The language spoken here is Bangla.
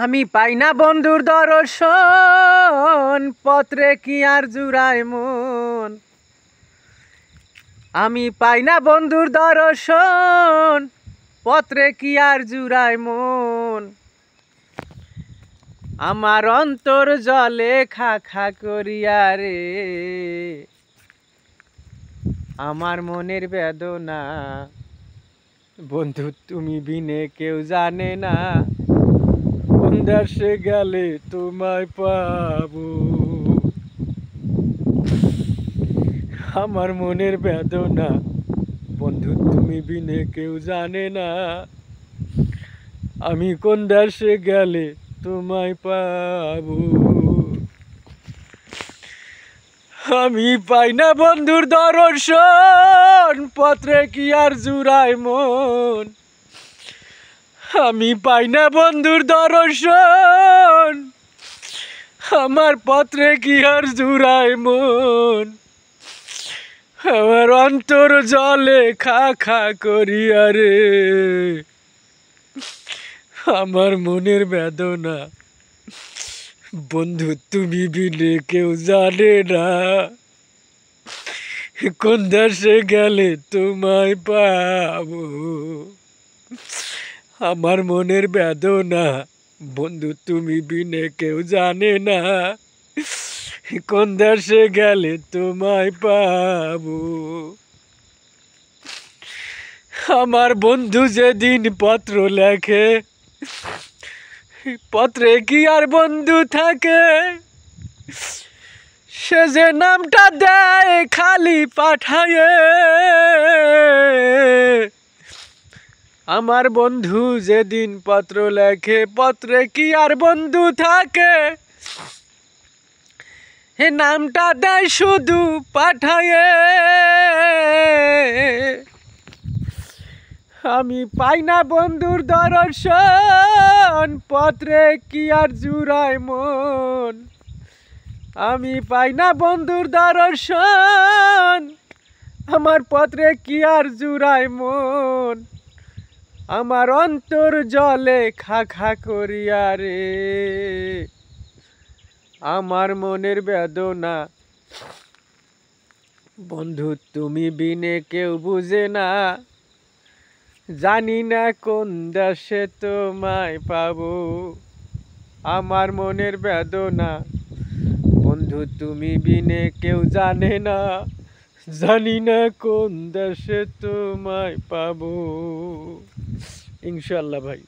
আমি পাই না বন্ধুর দর্শন, পত্রে কি আর জুড়ায় মন। আমি পাই না বন্ধুর দর্শন, পত্রে কি আর জুড়ায় মন। আমার অন্তর জলে খা খা করিয়া রে, আমার মনের বেদনা বন্ধু তুমি বিনে কেউ জানে না। কোন দেশে গেলে তোমায় পাবো, আমার মনের বেদনা বন্ধু তুমি বিনে কেউ জানে না। আমি কোন দেশে গেলে তোমায় পাবো। আমি পাই না বন্ধুর দর্শন, পত্রে কি আর জুড়ায় মন। আমি পাই না বন্ধুর দর্শন, আমার পত্রে কি আর জুড়ায় মন। আমার অন্তর জলে খা খা করিয়া রে, আমার মনের বেদনা বন্ধু তুমি বিনে কেউ জানে না। কোন দেশে গেলে তোমায় পাবো, আমার মনের বেদনা বন্ধু তুমি বিনে কেউ জানে না। কোন দেশে গেলে তোমায় পাবো। আমার বন্ধু যেদিন পত্র লেখে, পত্রে কি আর বন্ধু থাকে। সে যে নামটা দেয় খালি পাঠায়, আমার বন্ধু যেদিন পত্র লেখে, পত্রে কি আর বন্ধু থাকে। হে নামটা দেয় শুধু পাঠায়। আমি পাই না বন্ধুর দর্শন, পত্রে কি আর জুড়ায় মন। আমি পাই না বন্ধুর দর্শন, আমার পত্রে কি আর জুড়ায় মন। আমার অন্তর জলে খা খা করিয়া রে, আমার মনের বেদনা বন্ধু তুমি বিনে কেউ বুঝে না। জানি না কোন দেশে তোমায় পাবো, আমার মনের বেদনা বন্ধু তুমি বিনে কেউ জানে না। জানি না কোন দেশে তোমায় পাবো। ইনশাআল্লাহ ভাই।